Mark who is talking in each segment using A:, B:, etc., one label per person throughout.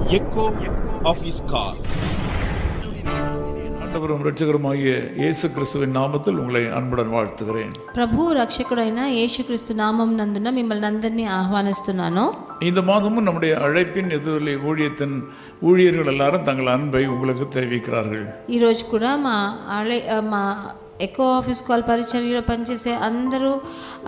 A: echo of his call.
B: ஆண்டவரும் இரட்சகருமாகிய இயேசு கிறிஸ்துவின் நாமத்தில் உங்களை அன்புடன் வாழ்த்துகிறேன்.
C: ప్రభు రక్షకుడైన యేసుక్రీస్తు నామం నందున మిమ్మల్ని అందరినీ ఆహ్వానిస్తున్నాను.
B: இந்த மாதமும் நம்முடைய அழைப்பின் எதிரொலி ஊழியத்தின் ஊழியர்கள் எல்லாரும் தங்கள் அன்பை உங்களுக்கு தெரிவிக்கிறார்கள்.
C: ఈరోజు కూడా మా ఎకో ఆఫీస్ కాల్ పరిచర్యలో పనిచేసే అందరూ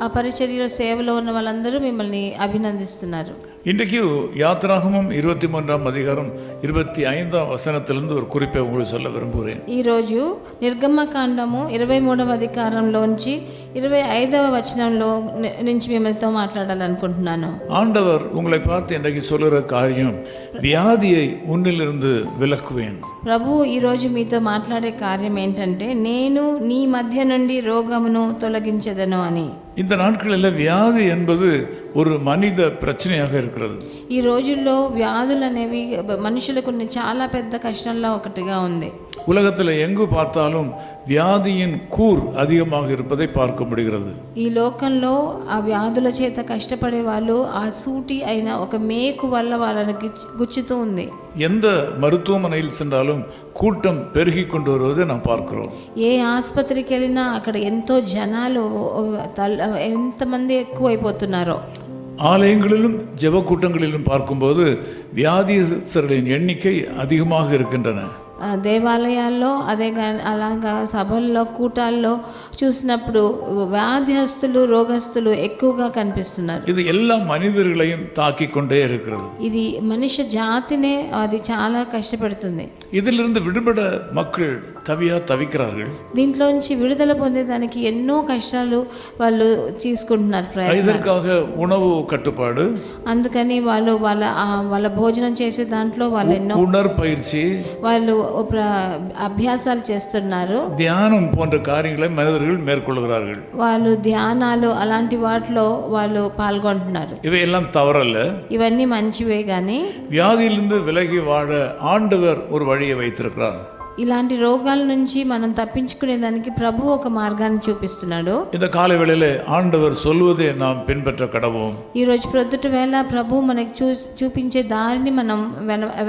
C: ఆ పరిచర్యలో సేవలో ఉన్న వాళ్ళందరూ మిమ్మల్ని అభినందిస్తున్నారు.
B: இன்றைக்கு யாத்திராகமம் 23ஆம் அதிகாரம் 25ஆம் வசனத்திலிருந்து ஒரு குறிப்பை உங்களுக்கு சொல்ல விரும்புகிறேன்.
C: ఈరోజు నిర్గమకాండము 23వ అధికారంలోంచి 25వ వచనంలో నుంచి మిమ్మల్తో మాట్లాడాలనుకుంటున్నాను.
B: ஆண்டவர் உங்களை பார்த்து இன்றைக்கு சொல்லுகிற காரியம், வியாதியை உன்னிலிருந்து விலக்குவேன்.
C: ప్రభు ఈరోజు మీతో మాట్లాడే కార్యం ఏంటంటే, నేను నీ మధ్య నుండి రోగమును తొలగించెదను అని.
B: இந்த நாட்களில் வியாதி என்பது ஒரு மனித பிரச்சனையாக இருக்கிறது.
C: ఈ రోజుల్లో వ్యాధులు అనేవి మనుషులకు చాలా పెద్ద కష్టంలో ఒకటిగా ఉంది.
B: உலகத்தில் எங்கு பார்த்தாலும் வியாதியின் கூர் அதிகமாக இருப்பதை பார்க்க முடிகிறது.
C: ఈ లోకంలో ఆ వ్యాధుల చేత కష్టపడే వాళ్ళు ఆ సూటి అయిన ఒక మేకు వల్ల వాళ్ళని గుచ్చుతూ ఉంది.
B: எந்த மருத்துவமனையில் சென்றாலும் கூட்டம் பெருகி கொண்டு வருவதை நாம் பார்க்கிறோம்.
C: ఏ ఆసుపత్రికి వెళ్ళినా అక్కడ ఎంతో జనాలు, ఎంతమంది ఎక్కువైపోతున్నారో.
B: ஆலயங்களிலும் ஜெப கூட்டங்களிலும் பார்க்கும்போது வியாதியஸ்தர்களின் எண்ணிக்கை அதிகமாக இருக்கின்றன.
C: దేవాలయాల్లో అలాగా సభల్లో కూటాల్లో చూసినప్పుడు వ్యాధిహస్తులు, రోగస్తులు ఎక్కువగా కనిపిస్తున్నారు.
B: இது எல்லா மனிதர்களையும் தாக்கி கொண்டே இருக்கிறது.
C: ఇది మనిషి జాతినే అది చాలా కష్టపెడుతుంది.
B: இதிலிருந்து விடுபட மக்கள் தவிக்கிறார்கள்.
C: దీంట్లోంచి విడుదల పొందేదానికి ఎన్నో కష్టాలు వాళ్ళు తీసుకుంటున్నారు.
B: இதற்காக உணவு கட்டுப்பாடு,
C: అందుకని వాళ్ళు వాళ్ళ భోజనం చేసే దాంట్లో వాళ్ళు ఎన్నో
B: உடற்பயிற்சி,
C: వాళ్ళు అభ్యాసాలు చేస్తున్నారు.
B: தியானம் போன்ற காரியங்களை மனிதர்கள் மேற்கொள்கிறார்கள்.
C: వాళ్ళు ధ్యానాలు అలాంటి వాటిలో వాళ్ళు పాల్గొంటున్నారు.
B: இவையெல்லாம் தவறல்ல,
C: ఇవన్నీ మంచివే. కానీ
B: வியாதியிலிருந்து விலகி வாழ ஆண்டவர் ஒரு வழியை வைத்திருக்கிறார்.
C: ఇలాంటి రోగాల నుంచి మనం తప్పించుకునే దానికి ప్రభు ఒక మార్గాన్ని చూపిస్తున్నాడు.
B: இந்த காலை வேளையில ஆண்டவர் சொல்வதை நாம் பின்பற்ற கடவோம்.
C: ఈ రోజు ప్రొద్దుట వేళ ప్రభు మనకి చూపించే దారిని మనం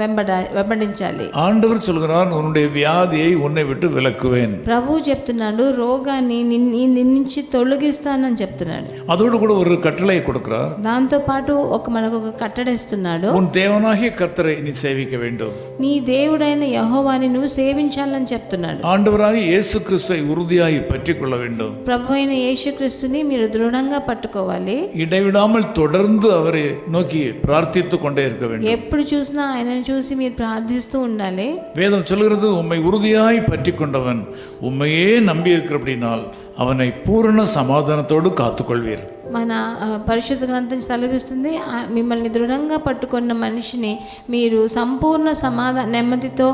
C: వెంబడించాలి.
B: ஆண்டவர் சொல்கிறார், உன்னுடைய வியாதியை உன்னை விட்டு விலக்குவேன்.
C: ప్రభు చెప్తున్నాడు, రోగాన్ని నీ నుంచి తొలగిస్తానని చెప్తున్నాడు.
B: அதோடு கூட ஒரு கட்டளையை கொடுக்கிறார்.
C: దాంతో పాటు మనకు ఒక కట్టడిస్తున్నాడు.
B: உன் தேவனாகிய கர்த்தரை நீ சேவிக்க வேண்டும்.
C: నీ దేవుడైన యెహోవాని నువ్వు సేవించాలని చెప్తున్నాడు.
B: ஆண்டவராகிய இயேசு கிறிஸ்துவை உறுதியாய் பற்றிக் கொள்ள வேண்டும்.
C: ప్రభు అయిన యేసుక్రీస్తుని మీరు దృఢంగా పట్టుకోవాలి.
B: இடைவிடாமல் தொடர்ந்து அவரை நோக்கி பிரார்த்தித்துக் கொண்டே இருக்க வேண்டும்.
C: ఎప్పుడు చూసినా ఆయనను చూసి మీరు ప్రార్థిస్తూ ఉండాలి.
B: வேதம் சொல்கிறது, உம்மை உறுதியாய் பற்றிக் கொண்டவன் உம்மையே நம்பி இருக்கிறபடினால் அவனை பூரண சமாதானத்தோடு காத்துக்கொள்வீர்.
C: మన పరిశుద్ధ గ్రంథం సెలవిస్తుంది, మిమ్మల్ని దృఢంగా పట్టుకున్న మనిషిని మీరు సంపూర్ణ నెమ్మదితో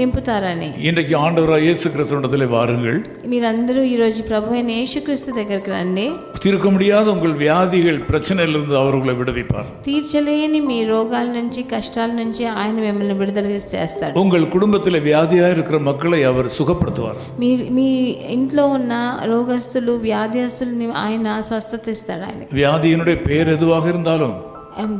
C: నింపుతారని.
B: இன்றைக்கு ஆண்டவராகிய இயேசு கிறிஸ்துவிடத்திலே வாருங்கள்.
C: మీరందరూ ఈరోజు ప్రభు అయిన యేసుక్రీస్తు దగ్గరికి రండి.
B: தீர்க்க முடியாத உங்கள் வியாதிகள், பிரச்சனையிலிருந்து அவர் உங்களை விடுவிப்பார்.
C: తీర్చలేని మీ రోగాల నుంచి, కష్టాల నుంచి ఆయన మిమ్మల్ని విడుదల చేస్తాడు.
B: உங்கள் குடும்பத்தில் வியாதியாக இருக்கிற மக்களை அவர் சுகப்படுத்துவார்.
C: మీ ఇంట్లో ఉన్న రోగస్తులు, వ్యాధిస్తుల్ని ఆయన స్వస్థత ఇస్తాడు.
B: வியாதியினுடைய பேர் எதுவாக இருந்தாலும்,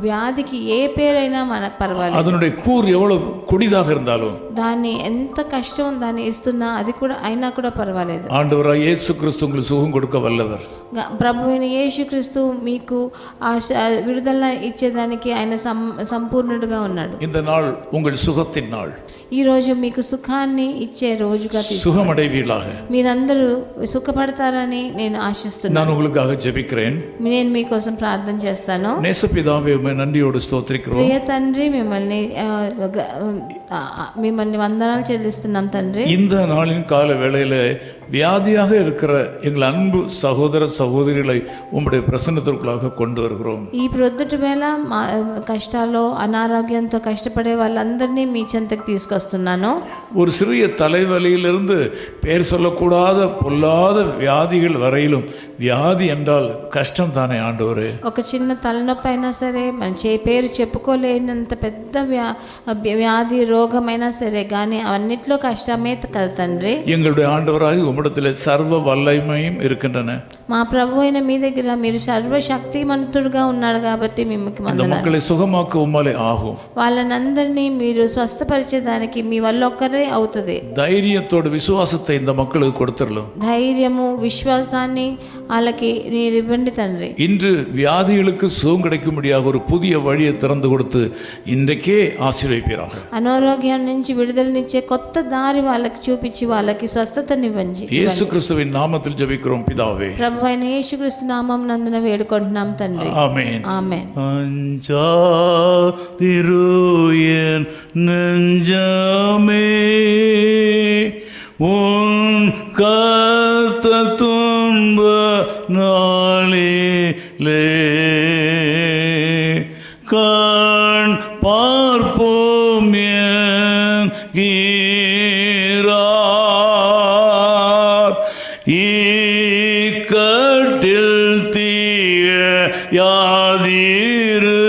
C: వ్యాధికి ఏ పేరైనా మనకు పర్వాలేదు.
B: அதனுடைய கூர் எவ்வளவு கொடிதாக இருந்தாலும்,
C: దాన్ని ఎంత కష్టం దాన్ని ఇస్తున్నా అది కూడా అయినా కూడా పర్వాలేదు.
B: ஆண்டவராகிய இயேசு கிறிஸ்து உங்களுக்கு சுகம் கொடுக்க வல்லவர்.
C: ప్రభు అయిన యేసుక్రీస్తు మీకు విడుదల ఇచ్చేదానికి ఆయన సంపూర్ణుడుగా ఉన్నాడు.
B: இந்த நாள் உங்கள் சுகத்தின் நாள்.
C: ఈ రోజు మీకు సుఖాన్ని ఇచ్చే రోజుగా
B: சுகமடைவீர்களாக.
C: మీరందరూ సుఖపడతారని నేను ఆశిస్తున్నాను.
B: நான் உங்களுக்காக ஜெபிக்கிறேன்.
C: నేను మీకోసం ప్రార్థన చేస్తాను.
B: நேசபிதாவே, உம்மை நன்றியோடு ஸ்தோத்திரிக்கிறோம்.
C: ప్రియ తండ్రి, మిమ్మల్ని వందనాలు చెల్లిస్తున్నాం తండ్రి.
B: இந்த நாளின் கால வேளையில வியாதியாக இருக்கிற எங்கள் அன்பு சகோதர சகோதரிகளை உம்முடைய பிரசன்னத்திற்குள்ளாக கொண்டு வருகிறோம்.
C: ఈ ప్రొద్దుటి వేళ కష్టాల్లో, అనారోగ్యంతో కష్టపడే వాళ్ళందరినీ మీ చెంతకు తీసుకొస్తున్నాను.
B: ஒரு சிறிய தலைவலியிலிருந்து பெயர் சொல்லக்கூடாத பொல்லாத வியாதிகள் வரையிலும், வியாதி என்றால் கஷ்டம் தானே ஆண்டவரே.
C: ఒక చిన్న తలనొప్పి అయినా సరే, మన పేరు చెప్పుకోలేనంత పెద్ద వ్యాధి, రోగమైనా సరే, కానీ అవన్నిట్లో కష్టమే కదా తండ్రి.
B: எங்களுடைய ஆண்டவராக உம்மிடத்தில் சர்வ வல்லமையும் இருக்கின்றன.
C: మా ప్రభు అయిన మీ దగ్గర మీరు సర్వశక్తిమంతుడుగా ఉన్నాడు కాబట్టి మిమ్మల్ని
B: இந்த
C: వందనాలు.
B: மக்களை சுகமாக்க உம்மாலே ஆகும்.
C: వాళ్ళనందరినీ మీరు స్వస్థపరిచేదానికి మీ వల్ల ఒక్కరే అవుతుంది.
B: தைரியத்தோட விசுவாசத்தை இந்த மக்களுக்கு கொடுத்துடலாம்.
C: ధైర్యము విశ్వాసాన్ని వాళ్ళకి మీరు ఇవ్వండి తండ్రి.
B: இன்று வியாதிகளுக்கு சுகம் கிடைக்கும்படியாக ஒரு புதிய வழியை திறந்து கொடுத்து இன்றைக்கே ஆசீர்வதிப்பீராக.
C: అనారోగ్యం నుంచి విడుదలనిచ్చే కొత్త దారి వాళ్ళకి చూపించి వాళ్ళకి స్వస్థతనివ్వండి.
B: இயேசு கிறிஸ்துவின் நாமத்தில் ஜெபிக்கிறோம் பிதாவே.
C: ప్రభు అయిన యేసుక్రీస్తు నామం నందున వేడుకుంటున్నాం తండ్రి.
B: ஆமென்.
C: ఆమేన్.
B: அஞ்சாதிருயன் நெஞ்சமே உன் கர்த்த துன்ப நாளிலே கண் பார்ப்போம் என்கிறார் இக்கட்டில் தீய யாதிரு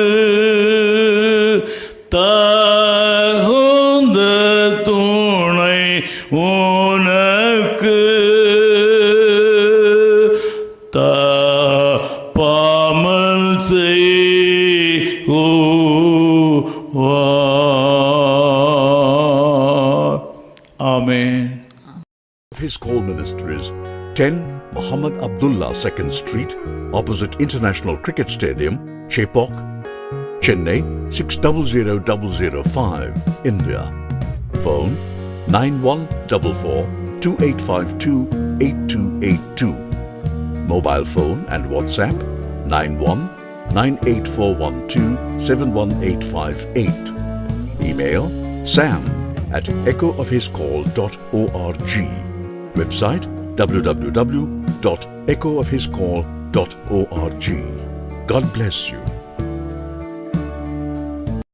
B: தகுந்த துணை உனக்கு தப்பாமல் செய்வார். ஆமென்.
D: His call ministries 10 Muhammad Abdullah 2nd Street, opposite International Cricket Stadium, Chepauk, Chennai 600005, India. Phone 9144-2852-8282. Mobile phone and WhatsApp 91-98412-71858. Email sam@echoofhiscall.org. Website www.echoofhiscall.org. God bless you.